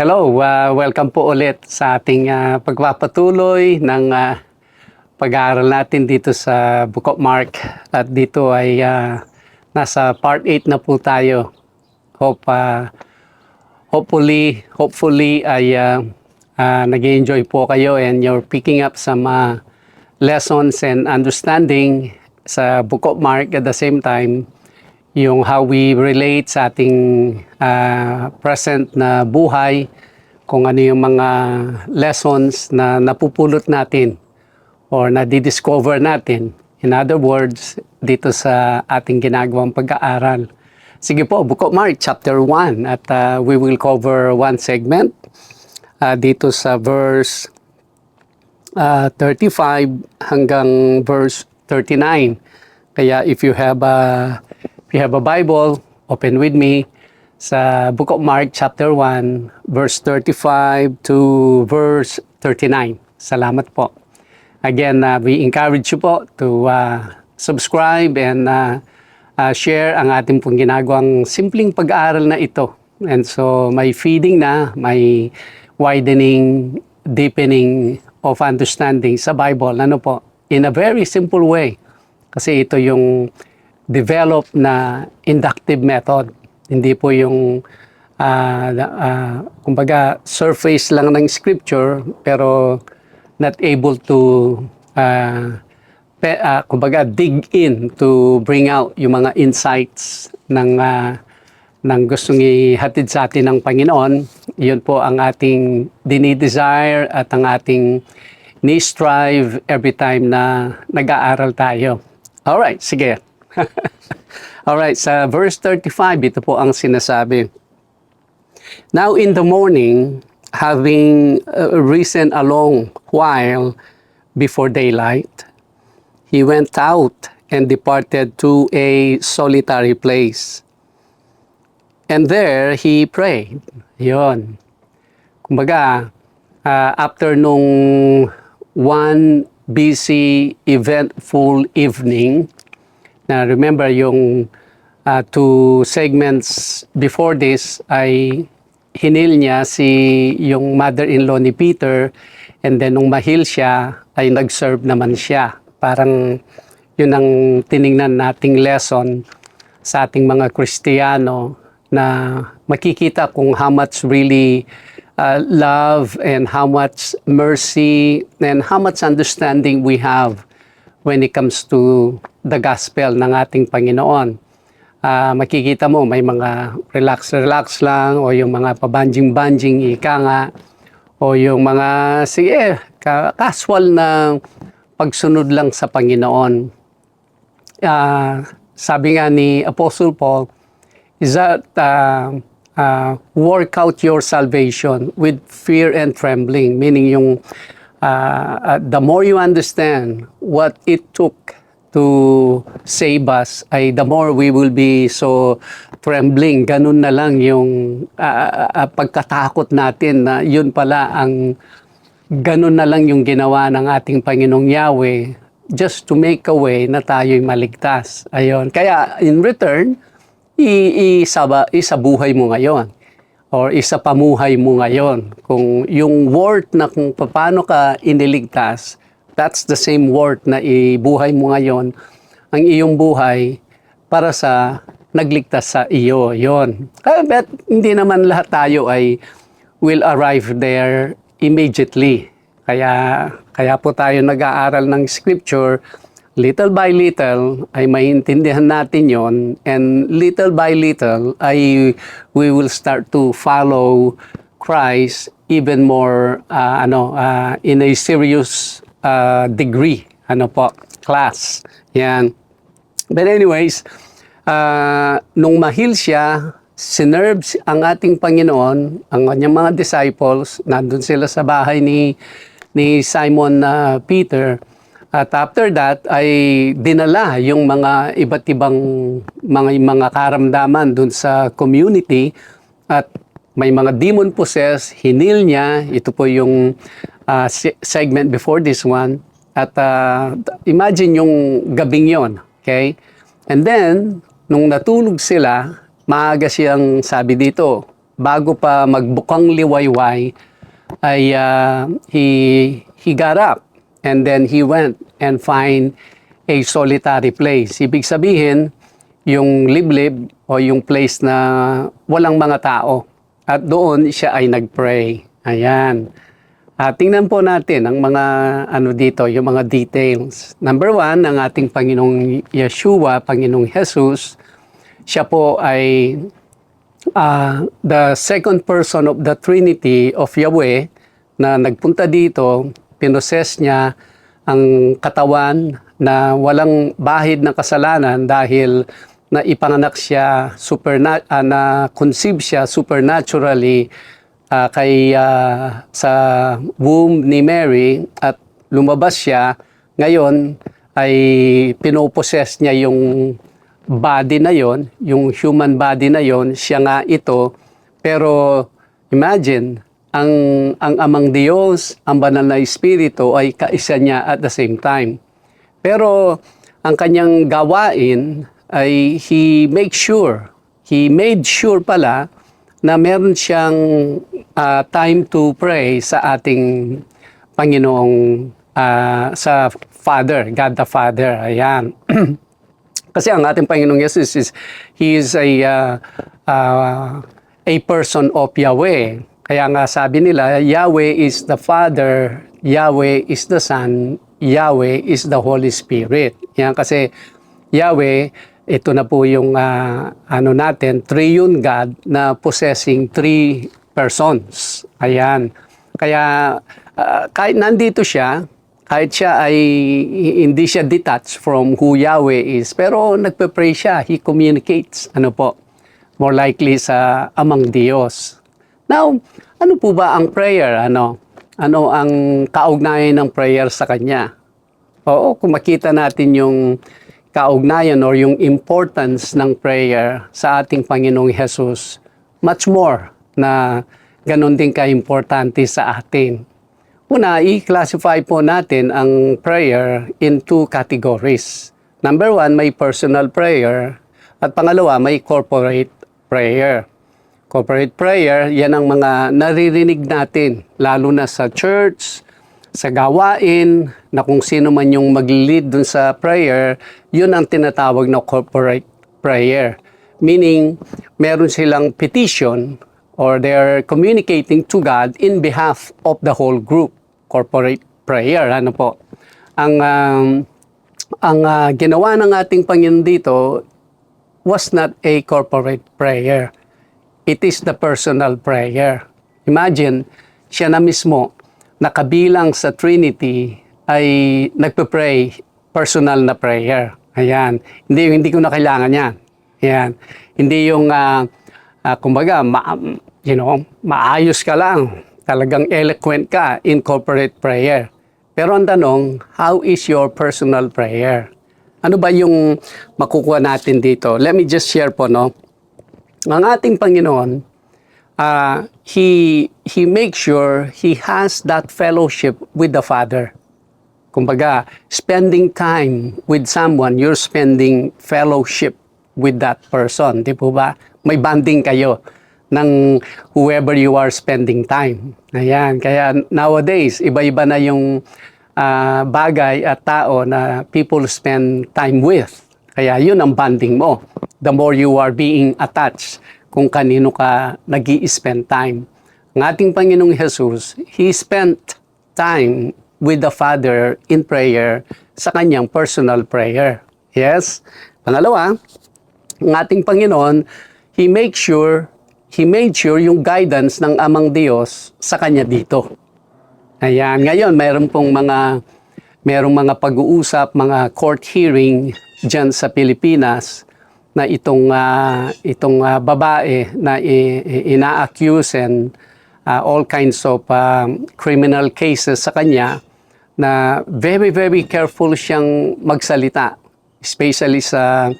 Hello, welcome po ulit sa ating pagpapatuloy ng pag-aaral natin dito sa Book of Mark. At dito ay nasa part 8 na po tayo. Hopefully ay nag-enjoy po kayo and you're picking up some lessons and understanding sa Book of Mark at the same time yung how we relate sa ating present na buhay, kung ano yung mga lessons na napupulot natin or na-discover natin. In other words, dito sa ating ginagawang pag-aaral. Sige po, Book of Mark, chapter 1, at we will cover one segment dito sa verse 35 hanggang verse 39. Kaya if you have a Bible, open with me sa Book of Mark chapter 1, verse 35 to verse 39. Salamat po. Again, we encourage you po to subscribe and share ang ating pong ginagawang simpleng pag-aaral na ito. And so may feeding na, may widening, deepening of understanding sa Bible. Ano po? In a very simple way. Kasi ito yung develop na inductive method. Hindi po yung kumbaga surface lang ng scripture pero not able to kumbaga dig in to bring out yung mga insights ng gustong ihatid sa atin ng Panginoon. Yun po ang ating dinidesire at ang ating ni-strive every time na nag-aaral tayo. Alright, sige. Alright, sa verse 35, ito po ang sinasabi. Now in the morning, having risen a long while before daylight, he went out and departed to a solitary place. And there he prayed. Yun. Kumbaga, after nung one busy, eventful evening, na remember yung two segments before this ay hinil niya yung mother-in-law ni Peter, and then nung mahil siya ay nag-serve naman siya. Parang yun ang tiningnan nating lesson sa ating mga Kristiyano na makikita kung how much really love and how much mercy and how much understanding we have when it comes to the gospel ng ating Panginoon. Makikita mo may mga relax lang o yung mga pabanjing-banjing ika nga o yung mga casual na pagsunod lang sa Panginoon. Sabi nga ni Apostle Paul is that work out your salvation with fear and trembling, meaning yung the more you understand what it took to save us, ay the more we will be so trembling. Ganun na lang yung pagkatakot natin na yun pala ang ganun na lang yung ginawa ng ating Panginoong Yahweh just to make a way na tayo'y maligtas. Ayun. Kaya in return, isabuhay mo ngayon or isa pamuhay mo ngayon. Kung yung word na kung paano ka iniligtas, that's the same word na ibuhay mo ngayon, ang iyong buhay para sa nagligtas sa iyo. Yon. But hindi naman lahat tayo ay will arrive there immediately. Kaya po tayo nag-aaral ng scripture, little by little ay maintindihan natin yon, and little by little ay we will start to follow Christ even more in a serious degree, class. Yan. But anyways, nung mahil siya, sinerve ang ating Panginoon, ang kanyang mga disciples, nandun sila sa bahay ni Simon Peter. At after that ay dinala yung mga iba't ibang mga karamdaman dun sa community, at may mga demon possessed, hinil niya. Ito po yung segment before this one. At imagine yung gabing yon, okay? And then, nung natulog sila, maaga siyang, sabi dito, bago pa magbukang liwayway, ay he got up and then he went and find a solitary place. Ibig sabihin, yung liblib o yung place na walang mga tao. At doon siya ay nagpray. Ayan. Tingnan po natin ang mga dito, yung mga details. Number 1, ang ating Panginoong Yeshua, Panginoong Jesus, siya po ay the second person of the Trinity of Yahweh na nagpunta dito, pinoses niya ang katawan na walang bahid ng kasalanan dahil na ipanganak siya, na conceive siya supernaturally sa womb ni Mary at lumabas siya. Ngayon ay pinoposes niya yung body na yon, yung human body na yon, siya nga ito. Pero imagine, ang Amang Diyos, ang Banal na Espiritu ay kaisa niya at the same time. Pero ang kanyang gawain ay he made sure pala na meron siyang time to pray sa ating Panginoong, sa Father, God the Father. Ayan. Kasi ang ating Panginoong Jesus he is a person of Yahweh. Kaya nga sabi nila, Yahweh is the Father, Yahweh is the Son, Yahweh is the Holy Spirit. Yan kasi Yahweh, ito na po yung natin, triune God na possessing 3 persons. Ayan. Kaya kahit nandito siya, kahit siya ay hindi siya detached from who Yahweh is, pero nagpe-pray siya, he communicates, more likely sa Amang Diyos. Now, ano po ba ang prayer? Ano ang kaugnayan ng prayer sa Kanya? Oo, kung makita natin yung kaugnayan or yung importance ng prayer sa ating Panginoong Jesus, much more na ganun din ka-importante sa atin. Una, i-classify po natin ang prayer in 2 categories. Number 1, may personal prayer. At pangalawa, may corporate prayer. Corporate prayer, yan ang mga naririnig natin, lalo na sa church, sa gawain, na kung sino man yung mag-lead dun sa prayer, yun ang tinatawag na corporate prayer. Meaning, meron silang petition or they're communicating to God in behalf of the whole group. Corporate prayer, Ang ginawa ng ating Panginoon dito was not a corporate prayer. It is the personal prayer. Imagine, siya na mismo, nakabilang sa Trinity, ay nagpe-pray, personal na prayer. Ayan. Hindi ko na kailangan yan. Ayan. Hindi yung, kumbaga, maayos ka lang. Talagang eloquent ka in corporate prayer. Pero ang tanong, how is your personal prayer? Ano ba yung makukuha natin dito? Let me just share po, Ang ating Panginoon, He makes sure He has that fellowship with the Father. Kumbaga, spending time with someone, you're spending fellowship with that person. Di po ba? May bonding kayo ng whoever you are spending time. Ayan. Kaya nowadays, iba-iba na yung bagay at tao na people spend time with. Kaya yun ang bonding mo. The more you are being attached kung kanino ka nag-i-spend time. Ang ating Panginoong Jesus, He spent time with the Father in prayer sa kanyang personal prayer. Yes? Pangalawa, ang ating Panginoon, He made sure yung guidance ng Amang Diyos sa kanya dito. Ayan. Ngayon, merong mga pag-uusap, mga court hearing dyan sa Pilipinas na itong babae na ina-accuse and all kinds of criminal cases sa kanya, na very, very careful siyang magsalita. Especially sa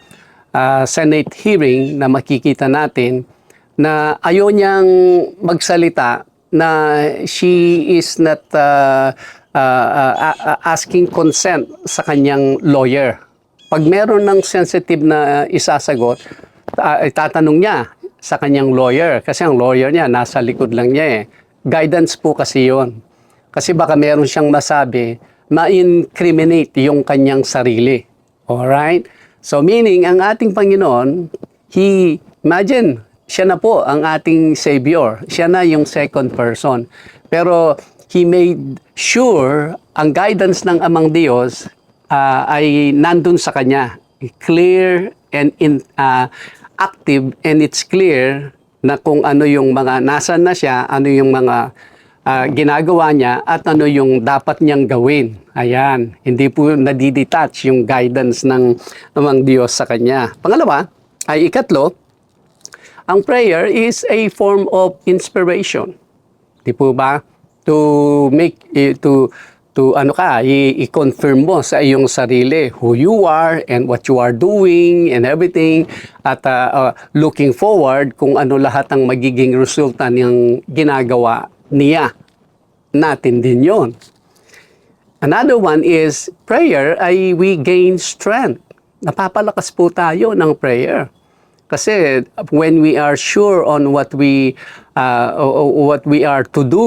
Senate hearing na makikita natin na ayaw niyang magsalita, na she is not asking consent sa kanyang lawyer. Pag meron ng sensitive na isasagot, tatanong niya, sa kanyang lawyer. Kasi ang lawyer niya, nasa likod lang niya eh. Guidance po kasi yon. Kasi baka meron siyang masabi, ma-incriminate yung kanyang sarili. Alright? So meaning, ang ating Panginoon, imagine, siya na po ang ating Savior. Siya na yung second person. Pero He made sure ang guidance ng Amang Diyos ay nandun sa Kanya. Clear and active, and it's clear na kung ano yung mga nasan na siya, ano yung mga ginagawa niya, at ano yung dapat niyang gawin. Ayan, hindi po nadidetach yung guidance ng Amang Diyos sa Kanya. Pangalawa, ay ikatlo, ang prayer is a form of inspiration. Di po ba? To make, to ano ka, i-confirm mo sa iyong sarili who you are and what you are doing and everything, at looking forward kung ano lahat ang magiging resulta ng ginagawa niya. Natin din yon. Another one is prayer ay we gain strength. Napapalakas po tayo ng prayer. Kasi when we are sure on what we are to do,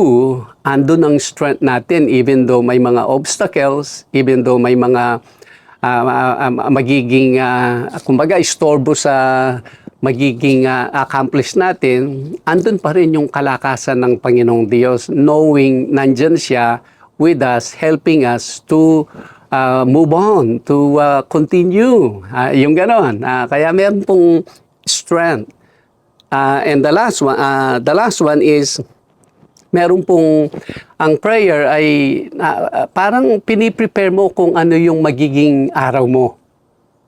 andun ang strength natin, even though may mga obstacles, even though may mga magiging kumbaga istorbo sa magiging accomplish natin, andun pa rin yung kalakasan ng Panginoong Diyos, knowing nandyan siya with us, helping us to move on, to continue. Yung ganon. Kaya meron pong strength. And the last one is, meron pong, ang prayer ay parang piniprepare mo kung ano yung magiging araw mo.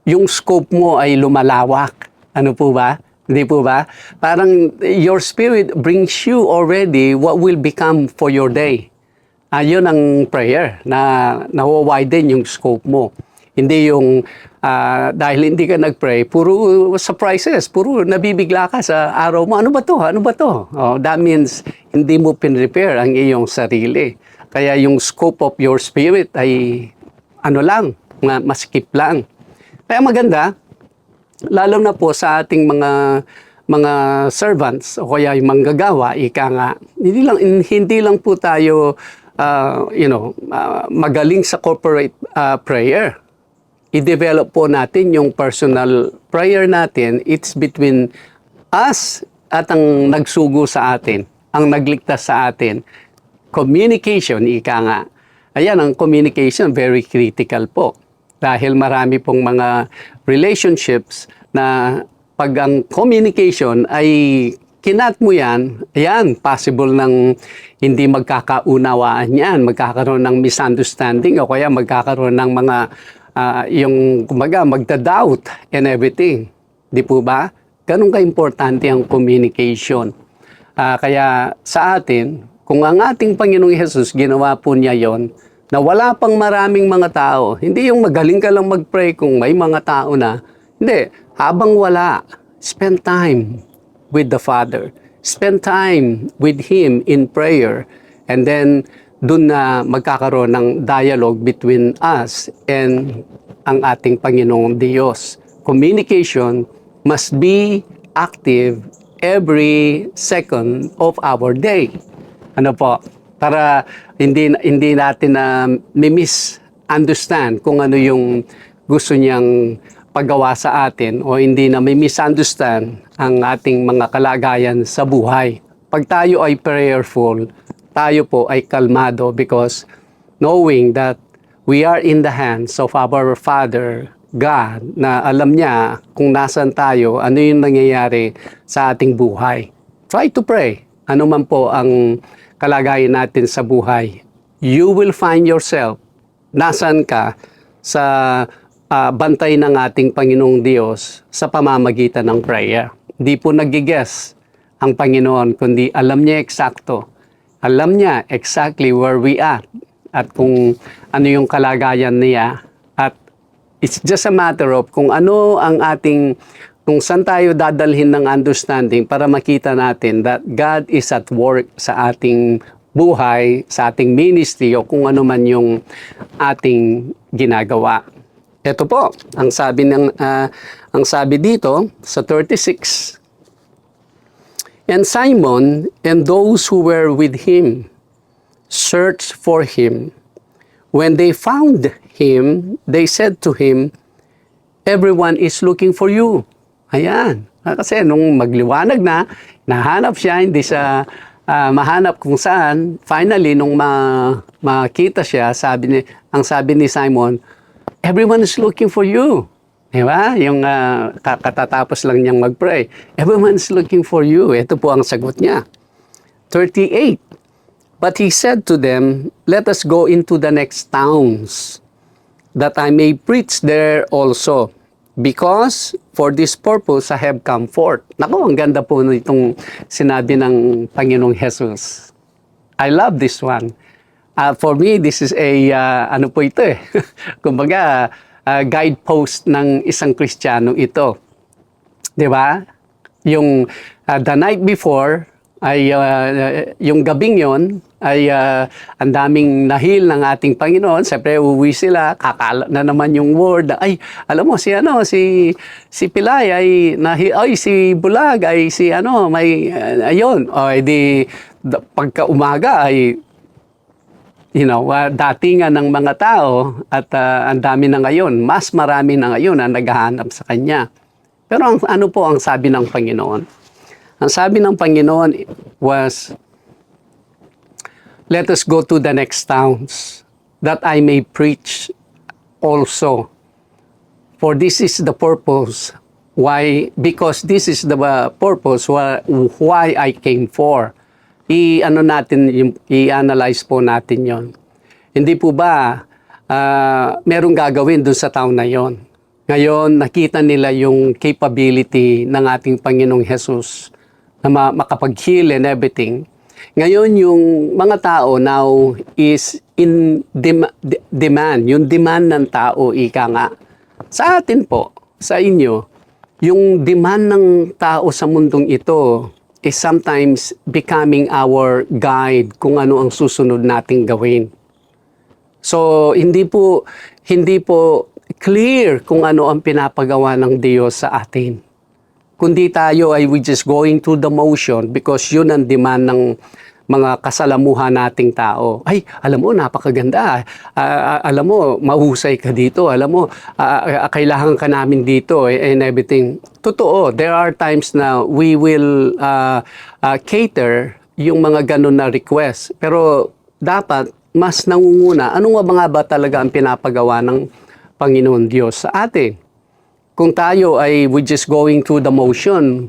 Yung scope mo ay lumalawak. Ano po ba? Hindi po ba? Parang your spirit brings you already what will become for your day. Yun ang prayer, na nawa-widen yung scope mo. Hindi yung dahil hindi ka nag-pray, puro surprises, puro nabibigla ka sa araw mo. Ano ba to? Ano ba to? That means hindi mo pinrepare ang iyong sarili. Kaya yung scope of your spirit ay ano lang, maskip lang. Kaya maganda, lalo na po sa ating mga servants o kaya yung manggagawa, ika nga, hindi lang po tayo magaling sa corporate prayer. I-develop po natin yung personal prayer natin. It's between us at ang nagsugo sa atin, ang nagligtas sa atin. Communication, ika nga. Ayan, ang communication, very critical po. Dahil marami pong mga relationships na pag ang communication ay kinat mo yan, ayan, possible ng hindi magkakaunawaan yan, magkakaroon ng misunderstanding o kaya magkakaroon ng mga yung kumbaga magda-doubt and everything. Di po ba? Ganun ka-importante ang communication. Kaya sa atin, kung ang ating Panginoong Hesus ginawa po niya yon, na wala pang maraming mga tao, hindi yung magaling ka lang mag-pray kung may mga tao na, hindi, habang wala, spend time with the Father. Spend time with Him in prayer. And then, dun na magkakaroon ng dialogue between us and ang ating Panginoong Diyos. Communication must be active every second of our day. Ano po? Para hindi natin na misunderstand kung ano yung gusto niyang paggawa sa atin, o hindi na misunderstand ang ating mga kalagayan sa buhay. Pag tayo ay prayerful, tayo po ay kalmado, because knowing that we are in the hands of our Father, God, na alam niya kung nasan tayo, ano yung nangyayari sa ating buhay. Try to pray. Ano man po ang kalagayan natin sa buhay. You will find yourself, nasan ka sa bantay ng ating Panginoong Diyos sa pamamagitan ng prayer. Hindi po nag-guess ang Panginoon, kundi alam niya eksakto. Alam niya exactly where we are at kung ano yung kalagayan niya. At it's just a matter of kung ano ang kung saan tayo dadalhin ng understanding para makita natin that God is at work sa ating buhay, sa ating ministry, o kung ano man yung ating ginagawa. Ito po, ang sabi dito sa 36, And Simon and those who were with him searched for him. When they found him, they said to him, "Everyone is looking for you." Ayan. Kasi nung magliwanag na, nahanap siya, hindi siya mahanap kung saan. Finally, nung makita siya, ang sabi ni Simon, "Everyone is looking for you." Diba? Yung katatapos lang niyang mag-pray. "Everyone is looking for you." Ito po ang sagot niya. 38. But he said to them, "Let us go into the next towns, that I may preach there also. Because for this purpose I have come forth." Naku, ang ganda po nitong sinabi ng Panginoong Jesus. I love this one. For me, this is ano po ito eh. Kumbaga, guidepost ng isang Kristiyano ito. Di ba? Yung the night before, ay yung gabing yon ay ang daming nahil ng ating Panginoon. Siyempre, uuwi sila, kakala na naman yung word. Ay, alam mo, si Pilay ay si Bulag ay si may, ayun. O, edi, pagka umaga ay, datingan ng mga tao at ang dami na ngayon, mas marami na ngayon ang naghahanap sa Kanya. Pero ano po ang sabi ng Panginoon? Ang sabi ng Panginoon was, "Let us go to the next towns, that I may preach also. For this is the purpose, because this is the purpose why I came for." I-analyze po natin yon. Hindi po ba merong gagawin dun sa town na yon? Ngayon, nakita nila yung capability ng ating Panginoong Jesus na makapag-heal and everything. Ngayon, yung mga tao now is in demand. Yung demand ng tao, ika nga. Sa atin po, sa inyo, yung demand ng tao sa mundong ito is sometimes becoming our guide kung ano ang susunod nating gawin. So, hindi po clear kung ano ang pinapagawa ng Diyos sa atin. Kundi tayo ay we just going through the motion because yun ang demand ng mga kasalamuhan nating tao. Ay, alam mo, napakaganda. Alam mo, mahusay ka dito. Alam mo, kailangan ka namin dito and everything. Totoo, there are times na we will cater yung mga ganun na request. Pero dapat, mas nangunguna, ano nga ba talaga ang pinapagawa ng Panginoon Diyos sa atin? Kung tayo ay we just going through the motion,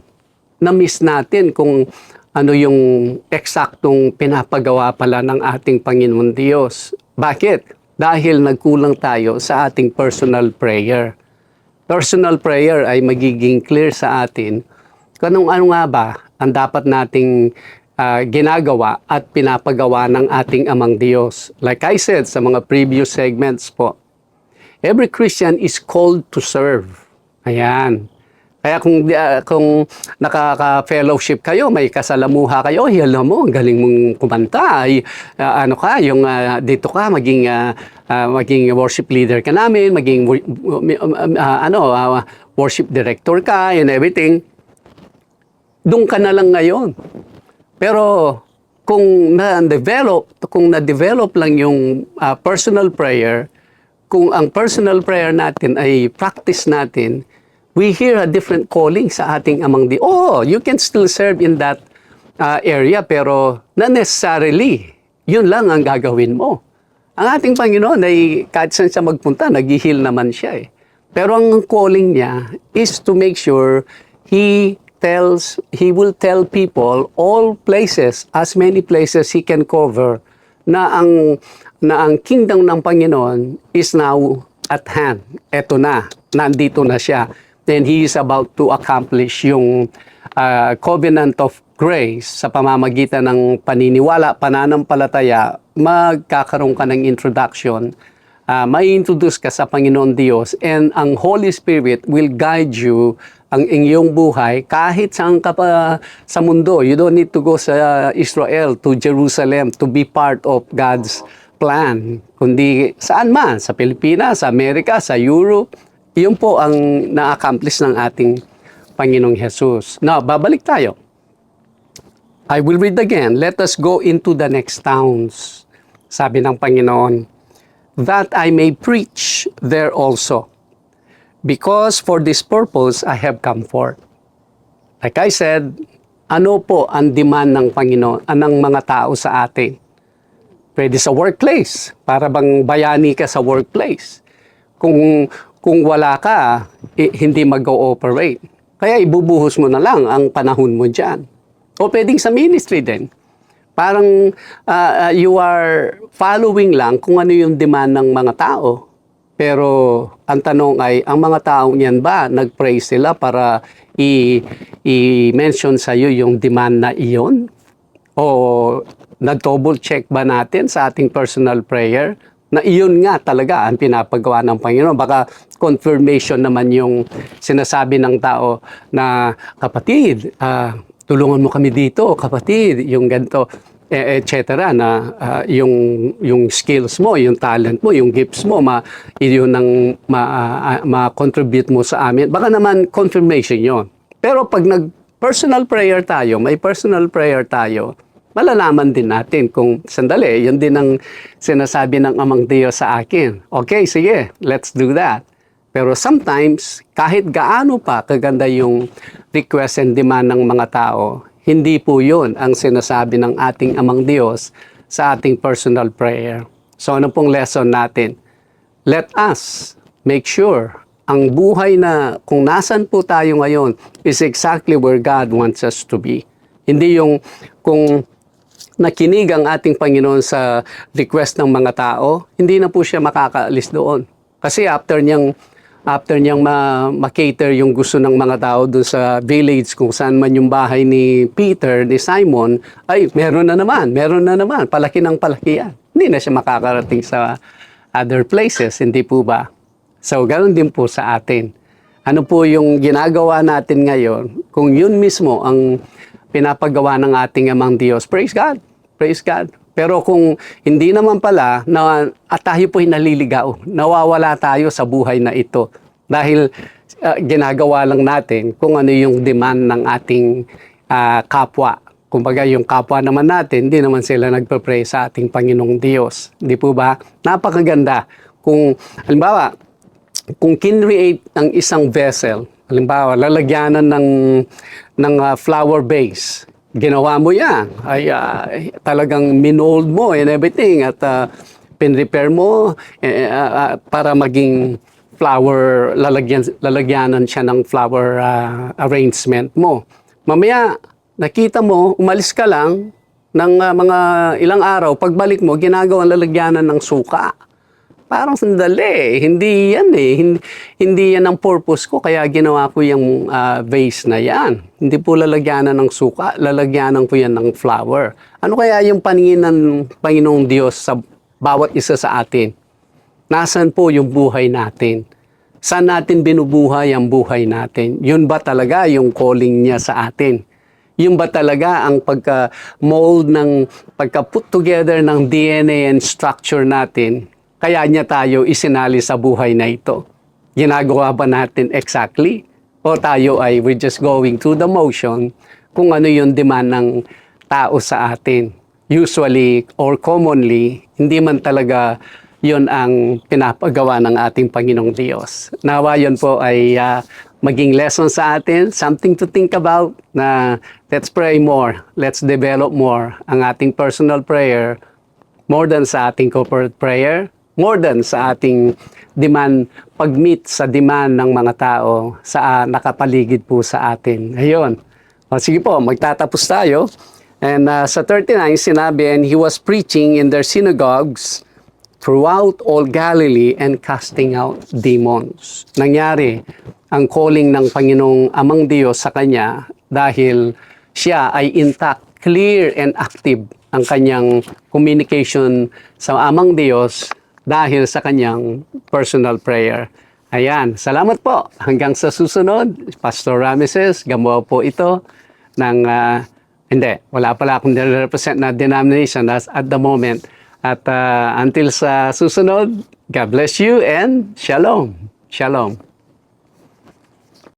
na-miss natin kung ano yung eksaktong pinapagawa pala ng ating Panginoon Diyos. Bakit? Dahil nagkulang tayo sa ating personal prayer. Personal prayer ay magiging clear sa atin kung ano nga ba ang dapat nating ginagawa at pinapagawa ng ating Amang Diyos. Like I said sa mga previous segments po, every Christian is called to serve. Ayan. Kaya kung nakaka-fellowship kayo, may kasalamuha kayo, alam mo, ang galing mong kumanta, dito ka, maging worship leader ka namin, maging worship director ka, and everything. Doon ka na lang ngayon. Pero kung na-develop lang yung personal prayer, kung ang personal prayer natin ay practice natin, we hear a different calling sa ating Amang Diyos. Oh, you can still serve in that area, pero not necessarily, yun lang ang gagawin mo. Ang ating Panginoon ay kahit saan siya magpunta, nag-heal naman siya eh. Pero ang calling niya is to make sure He will tell people all places, as many places He can cover, na ang kingdom ng Panginoon is now at hand. Eto na, nandito na siya. Then He is about to accomplish yung covenant of grace sa pamamagitan ng paniniwala, pananampalataya. Magkakaroon ka ng introduction, may introduce ka sa Panginoon Diyos, and ang Holy Spirit will guide you ang iyong buhay kahit saan ka pa sa mundo. You don't need to go sa Israel, to Jerusalem, to be part of God's plan. Kundi saan man, sa Pilipinas, sa Amerika, sa Europe, iyon po ang na-accomplish ng ating Panginoong Jesus. Now, babalik tayo. I will read again. Let us go into the next towns. Sabi ng Panginoon, that I may preach there also. Because for this purpose I have come forth. Like I said, ano po ang demand ng Panginoon, ng mga tao sa atin? Pwede sa workplace, para bang bayani ka sa workplace. Kung wala ka, hindi mag-ooperate. Kaya ibubuhos mo na lang ang panahon mo dyan. O pwedeng sa ministry din. Parang you are following lang kung ano yung demand ng mga tao. Pero ang tanong ay, ang mga taong yan ba, nag-pray sila para i-mention sa iyo yung demand na iyon? O na-double check ba natin sa ating personal prayer na iyon nga talaga ang pinapagawa ng Panginoon? Baka confirmation naman yung sinasabi ng tao na, kapatid, tulungan mo kami dito, kapatid, yung ganito, etc. na yung skills mo, yung talent mo, yung gifts mo, yun ang ma-contribute mo sa amin. Baka naman confirmation yon. Pero pag nag-personal prayer tayo, may personal prayer tayo, malalaman din natin kung sandali, yun din ang sinasabi ng Amang Diyos sa akin. Okay, sige, let's do that. Pero sometimes, kahit gaano pa kaganda yung request and demand ng mga tao, hindi po yun ang sinasabi ng ating Amang Diyos sa ating personal prayer. So ano pong lesson natin? Let us make sure ang buhay na kung nasan po tayo ngayon is exactly where God wants us to be. Hindi yung kung nakinig ang ating Panginoon sa request ng mga tao, hindi na po siya makakaalis doon. Kasi after niyang ma-cater yung gusto ng mga tao doon sa village kung saan man yung bahay ni Peter, ni Simon, ay meron na naman, palaki ng palaki yan. Hindi na siya makakarating sa other places, hindi po ba? So, ganoon din po sa atin. Ano po yung ginagawa natin ngayon, kung yun mismo ang pinapagawa ng ating Amang Diyos, praise God, praise God. Pero kung hindi naman pala, at tayo po'y naliligaw, nawawala tayo sa buhay na ito. Dahil ginagawa lang natin kung ano yung demand ng ating kapwa. Kumbaga yung kapwa naman natin, hindi naman sila nagpe-pray sa ating Panginoong Diyos. Di po ba? Napakaganda. Kung, halimbawa, kung kinreate ng isang vessel, halimbawa, lalagyanan ng flower vase, ginawa mo yan, ay talagang minold mo and everything at pinrepair mo para maging flower, lalagyanan siya ng flower arrangement mo. Mamaya, nakita mo, umalis ka lang ng mga ilang araw, pagbalik mo, ginagawang lalagyanan ng suka. Parang sandali, hindi yan Hindi yan ang purpose ko, kaya ginawa ko yung vase na yan. Hindi po lalagyanan ng suka, lalagyanan ko yan ng flower. Ano kaya yung paningin ng Panginoong Diyos sa bawat isa sa atin? Nasaan po yung buhay natin? Saan natin binubuhay ang buhay natin? Yun ba talaga yung calling niya sa atin? Yun ba talaga ang pagka-mold pagka-put together ng DNA and structure natin? Kaya niya tayo isinali sa buhay na ito. Ginagawa ba natin exactly? O tayo ay we're just going through the motion kung ano yung demand ng tao sa atin. Usually or commonly, hindi man talaga yun ang pinapagawa ng ating Panginoong Diyos. Nawa yun po ay maging lesson sa atin, something to think about na let's pray more, let's develop more ang ating personal prayer more than sa ating corporate prayer, more than sa ating demand, pag-meet sa demand ng mga tao sa nakapaligid po sa atin. Ayun. O, sige po, magtatapos tayo. And sa 39, sinabi, and he was preaching in their synagogues throughout all Galilee and casting out demons. Nangyari ang calling ng Panginoong Amang Diyos sa kanya dahil siya ay intact, clear and active ang kanyang communication sa Amang Diyos dahil sa kanyang personal prayer. Ayan, salamat po. Hanggang sa susunod, Pastor Rameses, gumawa po ito ng, wala pala akong represent na denomination at the moment. At until sa susunod, God bless you and Shalom. Shalom.